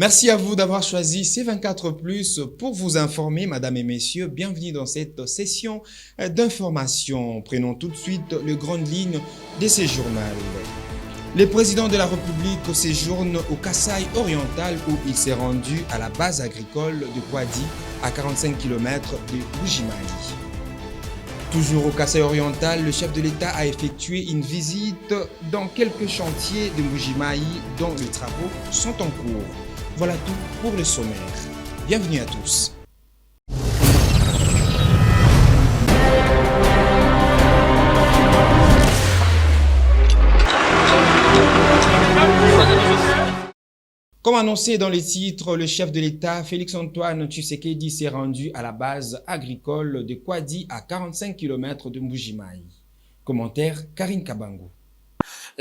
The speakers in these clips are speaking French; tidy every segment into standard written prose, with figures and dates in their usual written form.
Merci à vous d'avoir choisi C24+, pour vous informer, mesdames et messieurs. Bienvenue dans cette session d'information. Prenons tout de suite les grandes lignes de ce journal. Le président de la République séjourne au Kasaï oriental où il s'est rendu à la base agricole de Kwadi à 45 km de Mbuji-Mayi. Toujours au Kasaï oriental, le chef de l'État a effectué une visite dans quelques chantiers de Mbuji-Mayi dont les travaux sont en cours. Voilà tout pour le sommaire. Bienvenue à tous. Comme annoncé dans les titres, le chef de l'État, Félix-Antoine Tshisekedi, s'est rendu à la base agricole de Kwadi à 45 km de Mbuji-Mayi. Commentaire, Karine Kabango.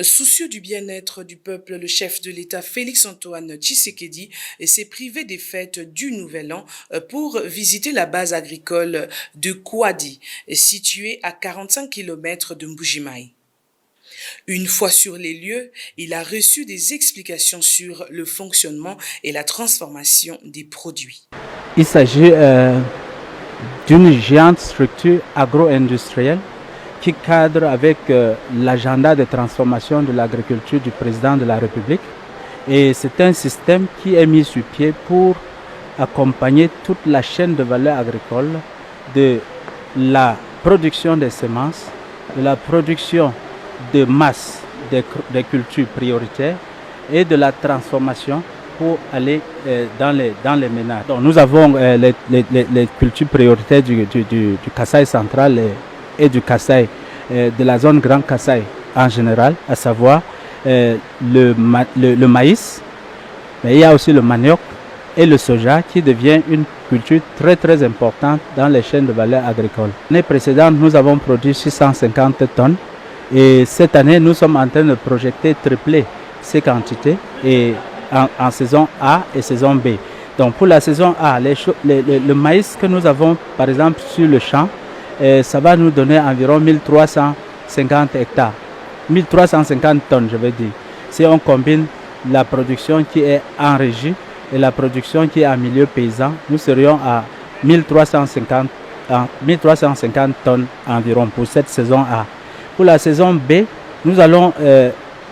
Soucieux du bien-être du peuple, le chef de l'État Félix-Antoine Tshisekedi s'est privé des fêtes du Nouvel An pour visiter la base agricole de Kwadi, située à 45 km de Mbuji-Mayi. Une fois sur les lieux, il a reçu des explications sur le fonctionnement et la transformation des produits. Il s'agit d'une géante structure agro-industrielle qui cadre avec l'agenda de transformation de l'agriculture du président de la République. Et c'est un système qui est mis sur pied pour accompagner toute la chaîne de valeur agricole, de la production des semences, de la production de masse des cultures prioritaires et de la transformation pour aller dans les ménages. Donc, nous avons les cultures prioritaires du Kasaï central et du Kasaï, de la zone Grand Kasaï en général, à savoir le maïs, mais il y a aussi le manioc et le soja qui devient une culture très très importante dans les chaînes de valeur agricoles. L'année précédente, nous avons produit 650 tonnes et cette année, nous sommes en train de projeter tripler ces quantités et en saison A et saison B. Donc pour la saison A, le maïs que nous avons par exemple sur le champ, ça va nous donner environ 1350 hectares, 1350 tonnes je veux dire. Si on combine la production qui est en régie et la production qui est en milieu paysan, nous serions à 1350 tonnes environ pour cette saison A. Pour la saison B, nous allons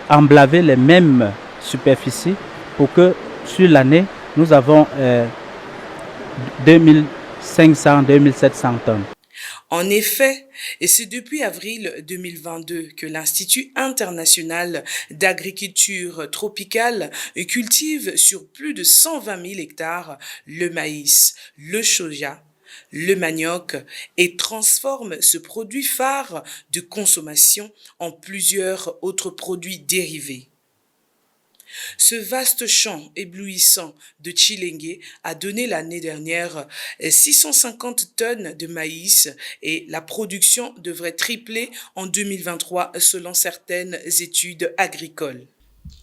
emblaver les mêmes superficies pour que sur l'année, nous avons 2500-2700 tonnes. En effet, et c'est depuis avril 2022 que l'Institut international d'agriculture tropicale cultive sur plus de 120 000 hectares le maïs, le soja, le manioc et transforme ce produit phare de consommation en plusieurs autres produits dérivés. Ce vaste champ éblouissant de Tshilenge a donné l'année dernière 650 tonnes de maïs et la production devrait tripler en 2023 selon certaines études agricoles.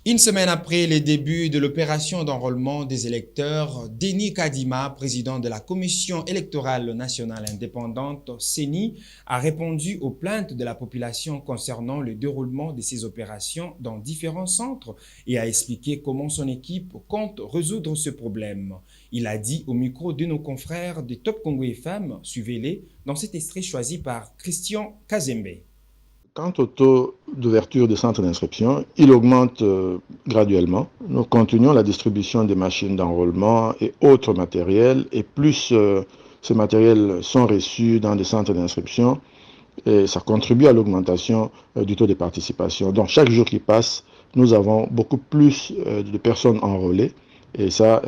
Une semaine après les débuts de l'opération d'enrôlement des électeurs, Denis Kadima, président de la Commission électorale nationale indépendante, CENI, a répondu aux plaintes de la population concernant le déroulement de ces opérations dans différents centres et a expliqué comment son équipe compte résoudre ce problème. Il a dit au micro de nos confrères de Top Congo FM, suivez-les, dans cet extrait choisi par Christian Kazembe. Quant au taux d'ouverture des centres d'inscription, il augmente graduellement. Nous continuons la distribution des machines d'enrôlement et autres matériels, et plus ces matériels sont reçus dans des centres d'inscription, et ça contribue à l'augmentation du taux de participation. Donc chaque jour qui passe, nous avons beaucoup plus de personnes enrôlées, et ça,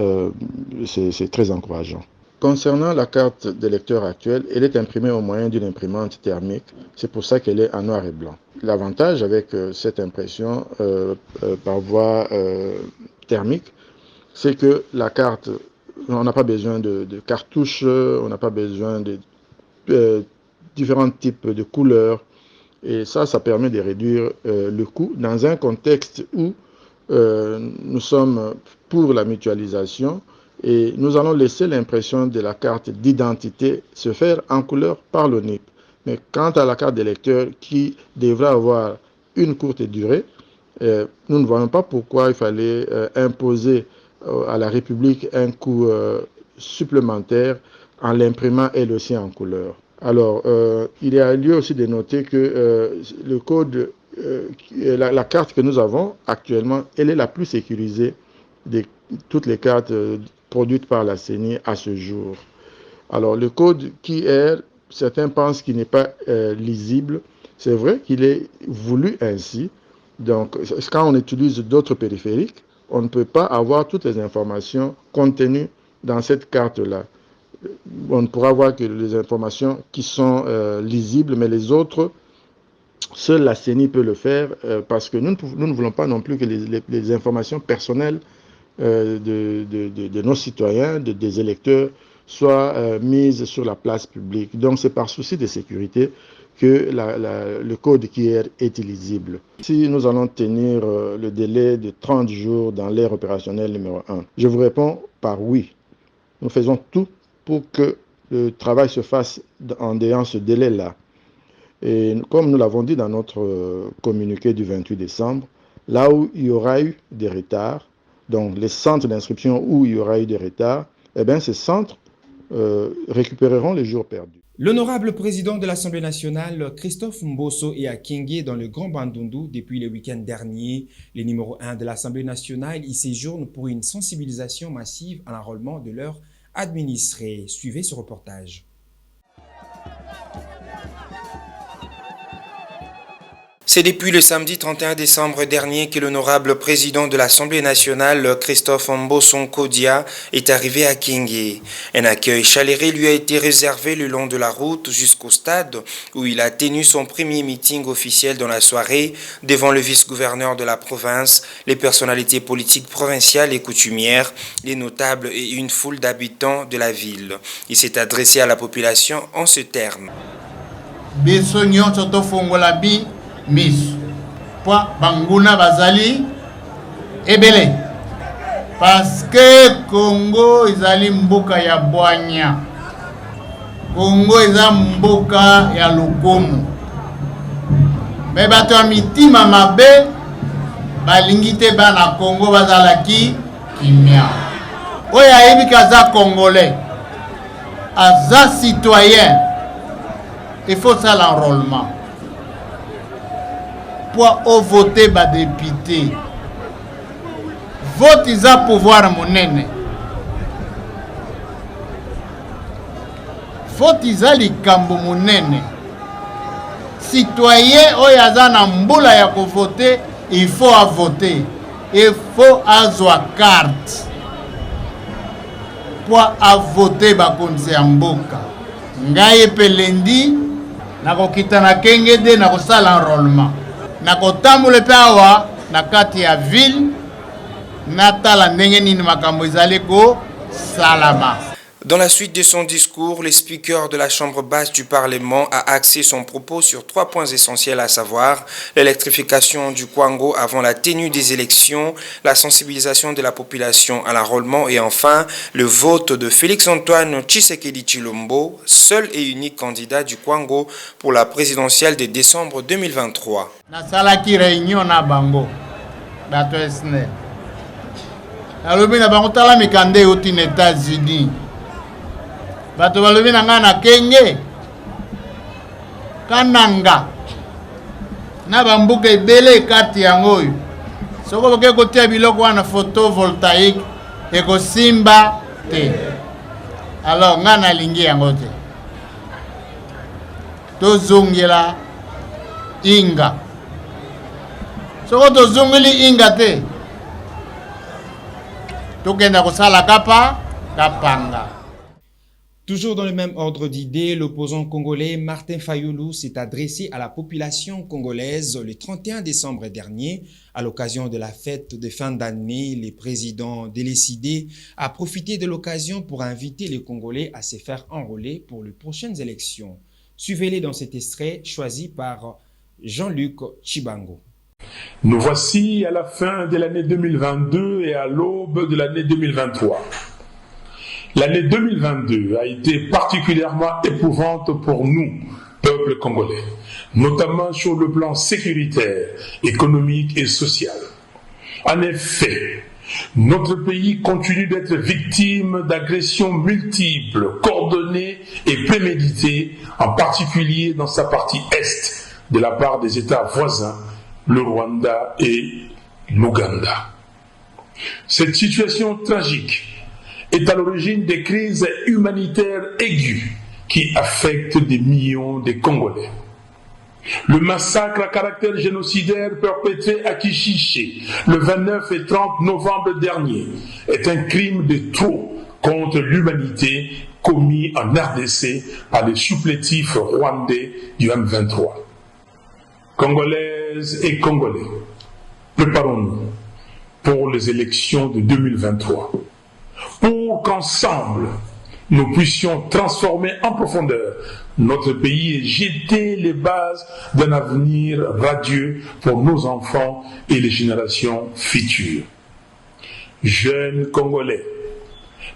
c'est très encourageant. Concernant la carte d'électeur actuelle, elle est imprimée au moyen d'une imprimante thermique. C'est pour ça qu'elle est en noir et blanc. L'avantage avec cette impression par voie thermique, c'est que la carte, on n'a pas besoin de cartouches, on n'a pas besoin de différents types de couleurs. Et ça permet de réduire le coût dans un contexte où nous sommes pour la mutualisation. Et nous allons laisser l'impression de la carte d'identité se faire en couleur par l'ONIP. Mais quant à la carte d'électeur qui devra avoir une courte durée, nous ne voyons pas pourquoi il fallait imposer à la République un coût supplémentaire en l'imprimant elle aussi en couleur. Alors, il y a lieu aussi de noter que le code, la carte que nous avons actuellement, elle est la plus sécurisée de toutes les cartes produites par la CENI à ce jour. Alors, le code QR, certains pensent qu'il n'est pas lisible. C'est vrai qu'il est voulu ainsi. Donc, quand on utilise d'autres périphériques, on ne peut pas avoir toutes les informations contenues dans cette carte-là. On ne pourra voir que les informations qui sont lisibles, mais les autres, seule la CENI peut le faire parce que nous ne voulons pas non plus que les informations personnelles de nos citoyens, des électeurs, soient mises sur la place publique. Donc, c'est par souci de sécurité que le code QR est illisible. Si nous allons tenir le délai de 30 jours dans l'ère opérationnelle numéro 1, je vous réponds par oui. Nous faisons tout pour que le travail se fasse en ayant ce délai-là. Et comme nous l'avons dit dans notre communiqué du 28 décembre, là où il y aura eu des retards, donc les centres d'inscription où il y aura eu des retards, eh bien ces centres récupéreront les jours perdus. L'honorable président de l'Assemblée nationale, Christophe Mbosso, est à Kenge dans le Grand Bandundu depuis le week-end dernier. Les numéro 1 de l'Assemblée nationale y séjournent pour une sensibilisation massive à l'enrôlement de leurs administrés. Suivez ce reportage. C'est depuis le samedi 31 décembre dernier que l'honorable président de l'Assemblée nationale, Christophe Mbosso Kodia, est arrivé à Kenge. Un accueil chaleureux lui a été réservé le long de la route jusqu'au stade où il a tenu son premier meeting officiel dans la soirée devant le vice-gouverneur de la province, les personnalités politiques provinciales et coutumières, les notables et une foule d'habitants de la ville. Il s'est adressé à la population en ce terme. Miss Poi Banguna Bazali Ebele parce que Congo izali mboka ya bwanya, Congo eza mboka ya lokomo, me bato ya mitima mabe balingi te bana Congo bazalaki kimia. Oyo ayebi kaza congolais, aza citoyen, il faut ça l'enrôlement pour voter ba député. Vote isa pouvoir monene. Vote isa likambo monene. Citoyen oyo aza na mbula ya ko voter, il faut voter. Il faut azwa carte pour voter ba konse ya mboka. Ngai pelendi na kokita na Kenge de na kosala enrôlement. Na kotambola pe awa na kati ya ville natala ndenge nini makambo ezali ko salama. Dans la suite de son discours, le speaker de la Chambre basse du Parlement a axé son propos sur 3 points essentiels, à savoir l'électrification du Kwango avant la tenue des élections, la sensibilisation de la population à l'enrôlement et enfin le vote de Félix-Antoine Tshisekedi Tshilombo, seul et unique candidat du Kwango pour la présidentielle de décembre 2023. Nasalaki réunion na bango bato esne. Alobi na bango tala mikande oti na États-Unis. Bato balobi na nga na Kenge kananga na bambuka ebele kati yango oyo soko boke kotia biloko wana photovoltaïque ekosimba te. Alors nga nalingi yango te, tozongela inga. Soko tozongeli inga te, tokenda kosala kapanga. Toujours dans le même ordre d'idées, l'opposant congolais Martin Fayulu s'est adressé à la population congolaise le 31 décembre dernier. À l'occasion de la fête de fin d'année, le président décidé a profité de l'occasion pour inviter les Congolais à se faire enrôler pour les prochaines élections. Suivez-les dans cet extrait choisi par Jean-Luc Chibango. Nous voici à la fin de l'année 2022 et à l'aube de l'année 2023. L'année 2022 a été particulièrement éprouvante pour nous, peuple congolais, notamment sur le plan sécuritaire, économique et social. En effet, Notre pays continue d'être victime d'agressions multiples, coordonnées et préméditées, en particulier dans sa partie est, de la part des États voisins, le Rwanda et l'Ouganda. Cette situation tragique est à l'origine des crises humanitaires aiguës qui affectent des millions de Congolais. Le massacre à caractère génocidaire perpétré à Kishiché le 29 et 30 novembre dernier est un crime de trop contre l'humanité commis en RDC par les supplétifs rwandais du M23. Congolaises et Congolais, préparons-nous pour les élections de 2023, pour qu'ensemble, nous puissions transformer en profondeur notre pays et jeter les bases d'un avenir radieux pour nos enfants et les générations futures. Jeunes Congolais,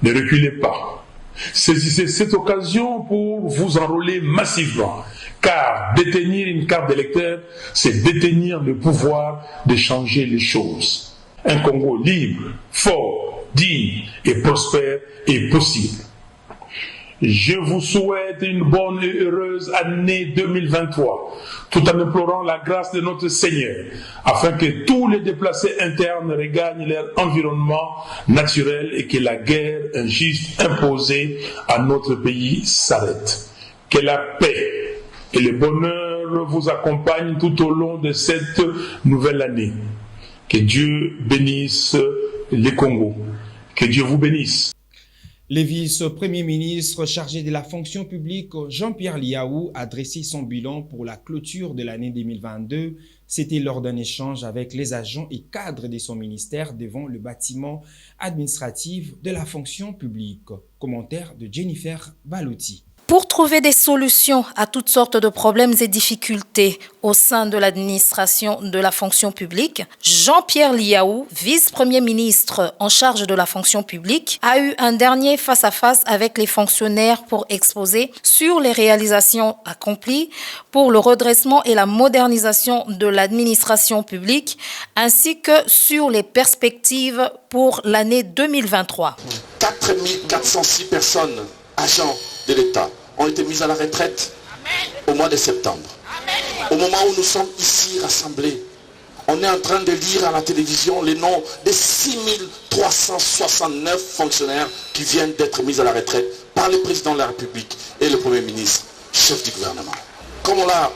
ne reculez pas. Saisissez cette occasion pour vous enrôler massivement, car détenir une carte d'électeur, c'est détenir le pouvoir de changer les choses. Un Congo libre, fort, digne et prospère est possible. Je vous souhaite une bonne et heureuse année 2023, tout en implorant la grâce de notre Seigneur, afin que tous les déplacés internes regagnent leur environnement naturel et que la guerre injuste imposée à notre pays s'arrête. Que la paix et le bonheur vous accompagnent tout au long de cette nouvelle année. Que Dieu bénisse les Congos. Que Dieu vous bénisse. Le vice-premier ministre chargé de la fonction publique, Jean-Pierre Liaou, a dressé son bilan pour la clôture de l'année 2022. C'était lors d'un échange avec les agents et cadres de son ministère devant le bâtiment administratif de la fonction publique. Commentaire de Jennifer Balouti. Pour trouver des solutions à toutes sortes de problèmes et difficultés au sein de l'administration de la fonction publique, Jean-Pierre Liaou, vice-premier ministre en charge de la fonction publique, a eu un dernier face-à-face avec les fonctionnaires pour exposer sur les réalisations accomplies pour le redressement et la modernisation de l'administration publique, ainsi que sur les perspectives pour l'année 2023. 4406 personnes, agents de l'État, ont été mises à la retraite au mois de septembre. Au moment où nous sommes ici rassemblés, on est en train de lire à la télévision les noms de 6369 fonctionnaires qui viennent d'être mis à la retraite par le président de la République et le Premier ministre, chef du gouvernement. Comme on l'a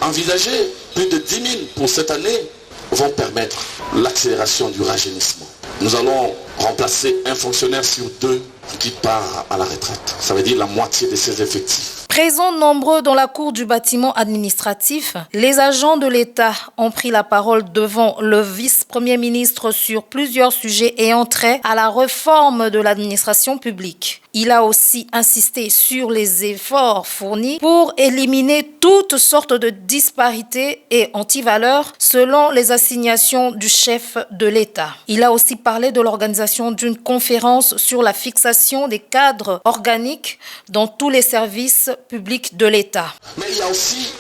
envisagé, plus de 10 000 pour cette année vont permettre l'accélération du rajeunissement. Nous allons remplacer un fonctionnaire sur 2 qui part à la retraite. Ça veut dire la moitié de ses effectifs. Présents nombreux dans la cour du bâtiment administratif, les agents de l'État ont pris la parole devant le vice-premier ministre sur plusieurs sujets ayant trait à la réforme de l'administration publique. Il a aussi insisté sur les efforts fournis pour éliminer toutes sortes de disparités et antivaleurs selon les assignations du chef de l'État. Il a aussi parlé de l'organisation d'une conférence sur la fixation des cadres organiques dans tous les services publics de l'État. Mais il y a aussi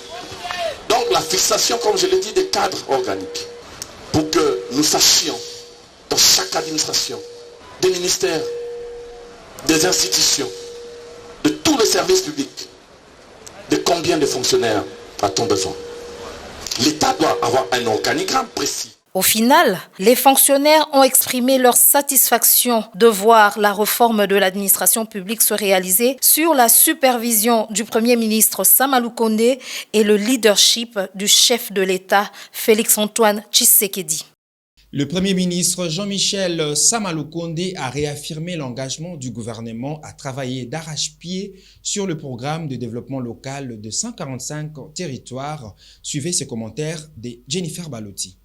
donc la fixation, comme je l'ai dit, des cadres organiques pour que nous sachions dans chaque administration, des ministères, des institutions, de tous les services publics, de combien de fonctionnaires a-t-on besoin. L'État doit avoir un organigramme précis. Au final, les fonctionnaires ont exprimé leur satisfaction de voir la réforme de l'administration publique se réaliser sur la supervision du Premier ministre Sama Lukonde et le leadership du chef de l'État, Félix-Antoine Tshisekedi. Le Premier ministre Jean-Michel Sama Lukonde a réaffirmé l'engagement du gouvernement à travailler d'arrache-pied sur le programme de développement local de 145 territoires. Suivez ces commentaires de Jennifer Balouti.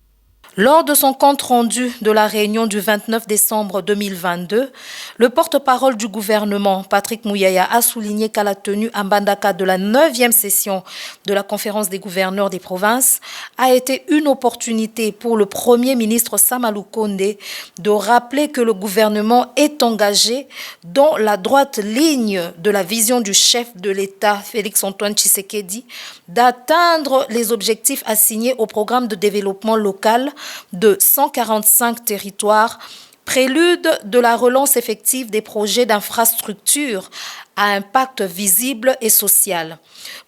Lors de son compte-rendu de la réunion du 29 décembre 2022, le porte-parole du gouvernement, Patrick Mouyaya, a souligné qu'à la tenue à Mbandaka de la 9e session de la conférence des gouverneurs des provinces a été une opportunité pour le Premier ministre Sama Lukonde de rappeler que le gouvernement est engagé dans la droite ligne de la vision du chef de l'État, Félix-Antoine Tshisekedi, d'atteindre les objectifs assignés au programme de développement local de 145 territoires Prélude de la relance effective des projets d'infrastructure à impact visible et social.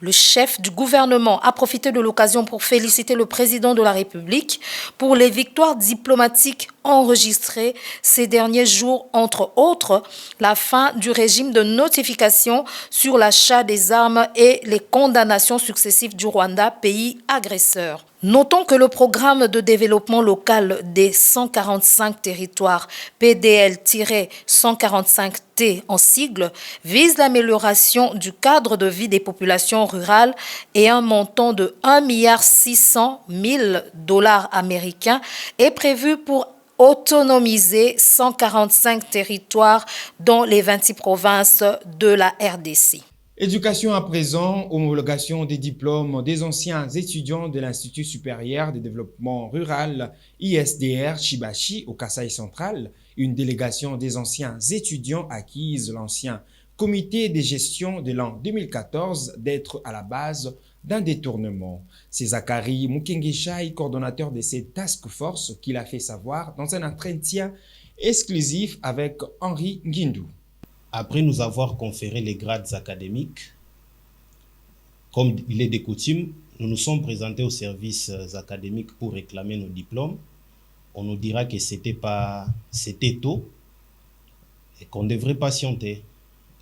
Le chef du gouvernement a profité de l'occasion pour féliciter le président de la République pour les victoires diplomatiques enregistrées ces derniers jours, entre autres la fin du régime de notification sur l'achat des armes et les condamnations successives du Rwanda, pays agresseur. Notons que le programme de développement local des 145 territoires, PDL-145T en sigle, vise l'amélioration du cadre de vie des populations rurales et un montant de 1,6 milliard américains est prévu pour autonomiser 145 territoires dans les 26 provinces de la RDC. Éducation à présent, homologation des diplômes des anciens étudiants de l'Institut supérieur de développement rural ISDR Chibachi au Kasaï central. Une délégation des anciens étudiants acquise l'ancien comité de gestion de l'an 2014 d'être à la base d'un détournement. C'est Zachary Mukengeshaï, coordonnateur de cette task force, qui l'a fait savoir dans un entretien exclusif avec Henri Guindou. Après nous avoir conféré les grades académiques, comme il est de coutume, nous nous sommes présentés aux services académiques pour réclamer nos diplômes. On nous dira que c'était tôt et qu'on devrait patienter.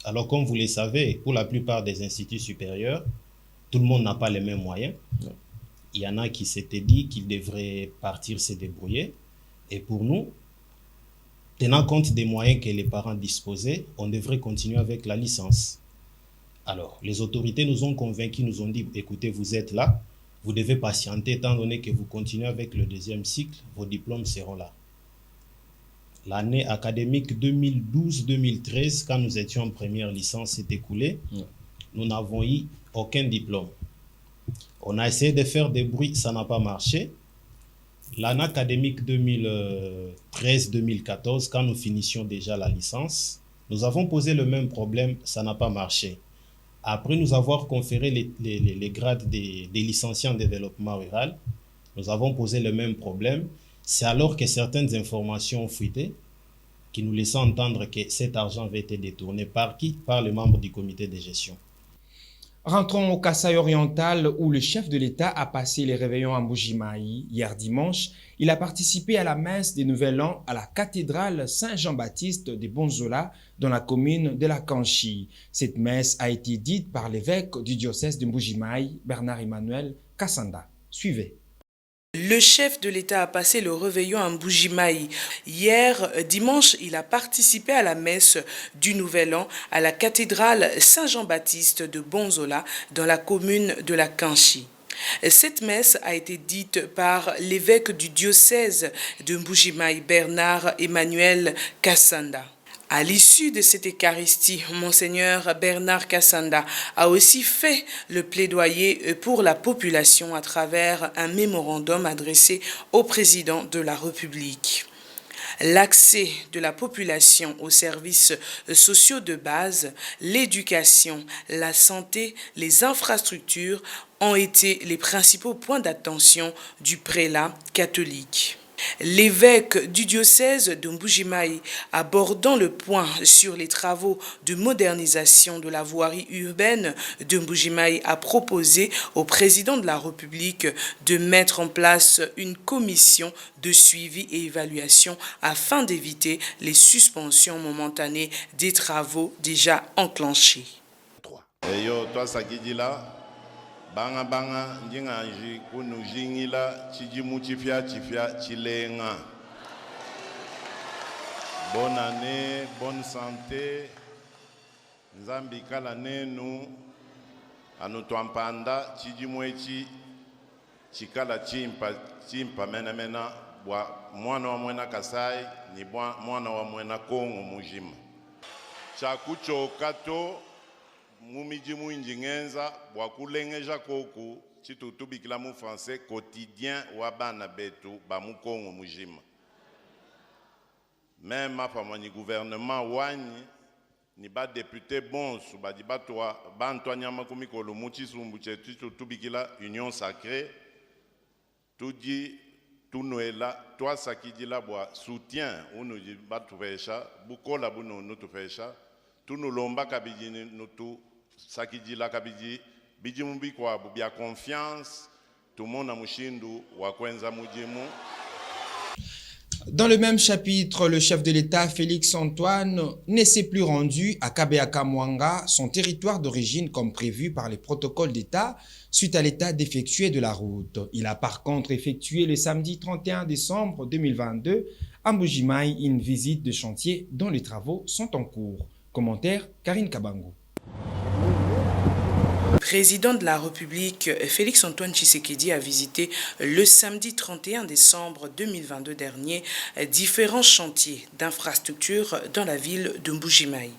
Alors comme vous le savez, pour la plupart des instituts supérieurs, tout le monde n'a pas les mêmes moyens. Il y en a qui s'étaient dit qu'ils devraient partir se débrouiller. Et pour nous, tenant compte des moyens que les parents disposaient, on devrait continuer avec la licence. Alors, les autorités nous ont convaincus, nous ont dit, écoutez, vous êtes là, vous devez patienter, étant donné que vous continuez avec le deuxième cycle, vos diplômes seront là. L'année académique 2012-2013, quand nous étions en première licence, s'est écoulée, nous n'avons eu aucun diplôme. On a essayé de faire des bruits, ça n'a pas marché. L'année académique 2013-2014, quand nous finissions déjà la licence, nous avons posé le même problème, ça n'a pas marché. Après nous avoir conféré les grades des licenciés en développement rural, nous avons posé le même problème. C'est alors que certaines informations ont fuité, qui nous laissaient entendre que cet argent avait été détourné par qui? Par les membres du comité de gestion. Rentrons au Kasaï oriental où le chef de l'État a passé les réveillons à Mbuji-Mayi hier dimanche. Il a participé à la messe des Nouvel An à la cathédrale Saint-Jean-Baptiste de Bonzola dans la commune de la Kanchi. Cette messe a été dite par l'évêque du diocèse de Mbuji-Mayi, Bernard-Emmanuel Kassanda. Suivez. Le chef de l'État a passé le réveillon à Mbuji-Mayi. Hier, dimanche, il a participé à la messe du Nouvel An à la cathédrale Saint-Jean-Baptiste de Bonzola dans la commune de la Kanchi. Cette messe a été dite par l'évêque du diocèse de Mbuji-Mayi, Bernard-Emmanuel Kassanda. À l'issue de cette Eucharistie, Monseigneur Bernard Kassanda a aussi fait le plaidoyer pour la population à travers un mémorandum adressé au président de la République. L'accès de la population aux services sociaux de base, l'éducation, la santé, les infrastructures ont été les principaux points d'attention du prélat catholique. L'évêque du diocèse de Mbuji-Mayi, abordant le point sur les travaux de modernisation de la voirie urbaine de Mbuji-Mayi, a proposé au président de la République de mettre en place une commission de suivi et évaluation afin d'éviter les suspensions momentanées des travaux déjà enclenchés. Banga banga njinganji kunu jingila chijimu chifia chilenga. Bonne année, bonne santé. Nzambi kala nenu anutuampanda chijimu echi chikala chimpa mena bwa mwana wa mwena Kasai ni mwana wa mwena Kongo mujima. Chakucho kato mumiji mwinji ngenza bwakulengeja koku chitutubikila mu français quotidien wa bana betu ba mukongo mujima. Même apamani gouvernement wani ni ba député bonsu ba di batwa bantwanya kumikolo muchisumbu chetu chitutubikila union sacrée tudi tout nous est là, toi ça qui dit là, bois, soutien, ou nous dit, bah, tu fais ça, beaucoup là, nous tu fais ça, tout nous lomba kabidi, nous tout, ça qui dit là, kabidi, bidi mumbi quoi, bien confiance, tout le monde a mouchindu, wakwenza mujimu. Dans le même chapitre, le chef de l'État, Félix Antoine, ne s'est plus rendu à Kabeaka-Mwanga, son territoire d'origine comme prévu par les protocoles d'État, suite à l'état d'effectuer de la route. Il a par contre effectué le samedi 31 décembre 2022 à Mbujimayi une visite de chantier dont les travaux sont en cours. Commentaire, Karine Kabango. Président de la République, Félix Antoine Tshisekedi a visité le samedi 31 décembre 2022 dernier différents chantiers d'infrastructures dans la ville de Mbujimayi.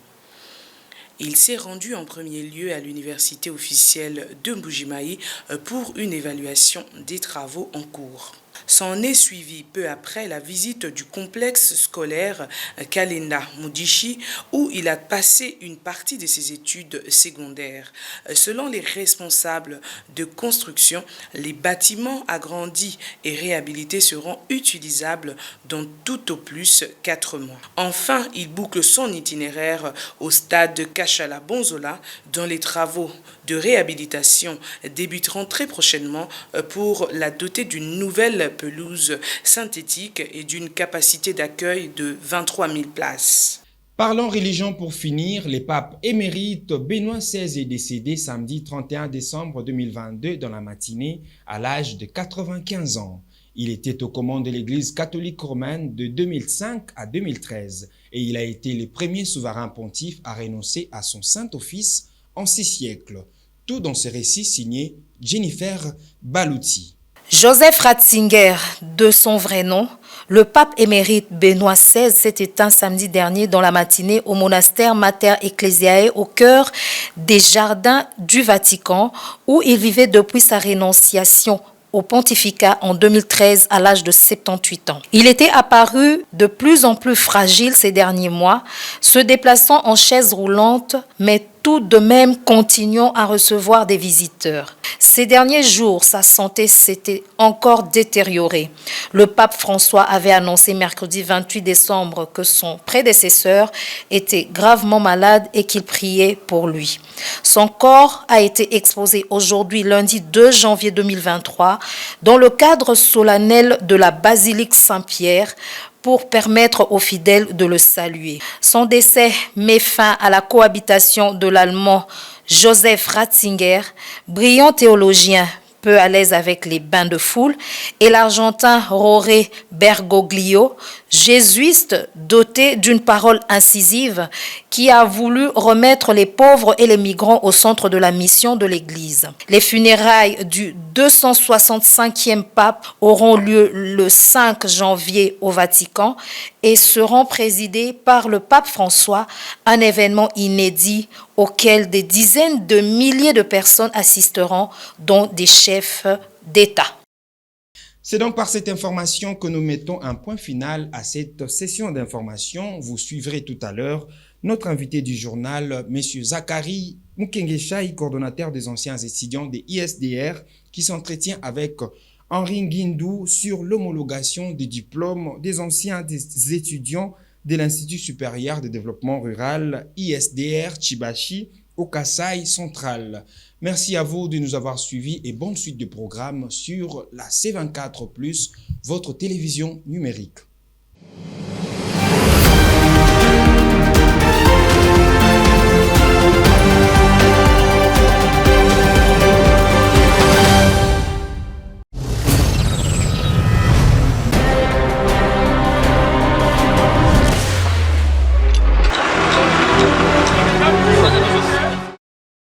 Il s'est rendu en premier lieu à l'université officielle de Mbujimayi pour une évaluation des travaux en cours. S'en est suivi peu après la visite du complexe scolaire Kalenda Mudishi où il a passé une partie de ses études secondaires. Selon les responsables de construction, les bâtiments agrandis et réhabilités seront utilisables dans tout au plus 4 mois. Enfin, il boucle son itinéraire au stade de Kachala Bonzola dont les travaux de réhabilitation débuteront très prochainement pour la doter d'une nouvelle pelouse synthétique et d'une capacité d'accueil de 23 000 places. Parlons religion pour finir. Le pape émérite Benoît XVI est décédé samedi 31 décembre 2022 dans la matinée à l'âge de 95 ans. Il était aux commandes de l'Église catholique romaine de 2005 à 2013 et il a été le premier souverain pontife à renoncer à son Saint-Office en 6 siècles. Tout dans ce récit signé Jennifer Balouti. Joseph Ratzinger, de son vrai nom, le pape émérite Benoît XVI s'est éteint samedi dernier dans la matinée au monastère Mater Ecclesiae au cœur des jardins du Vatican où il vivait depuis sa rénonciation au pontificat en 2013 à l'âge de 78 ans. Il était apparu de plus en plus fragile ces derniers mois, se déplaçant en chaise roulante, mais tout de même continuant à recevoir des visiteurs. Ces derniers jours, sa santé s'était encore détériorée. Le pape François avait annoncé mercredi 28 décembre que son prédécesseur était gravement malade et qu'il priait pour lui. Son corps a été exposé aujourd'hui, lundi 2 janvier 2023, dans le cadre solennel de la basilique Saint-Pierre, pour permettre aux fidèles de le saluer. Son décès met fin à la cohabitation de l'Allemand Joseph Ratzinger, brillant théologien, peu à l'aise avec les bains de foule, et l'Argentin Roré Bergoglio, jésuite doté d'une parole incisive qui a voulu remettre les pauvres et les migrants au centre de la mission de l'Église. Les funérailles du 265e pape auront lieu le 5 janvier au Vatican et seront présidées par le pape François, un événement inédit auquel des dizaines de milliers de personnes assisteront, dont des chefs d'État. C'est donc par cette information que nous mettons un point final à cette session d'information. Vous suivrez tout à l'heure notre invité du journal, M. Zachary Mukengeshaï, coordonnateur des anciens étudiants des ISDR, qui s'entretient avec Henri Nguindou sur l'homologation des diplômes des anciens étudiants de l'Institut supérieur de développement rural ISDR Chibachi au Kasaï central. Merci à vous de nous avoir suivis et bonne suite de programmes sur la C24+, votre télévision numérique.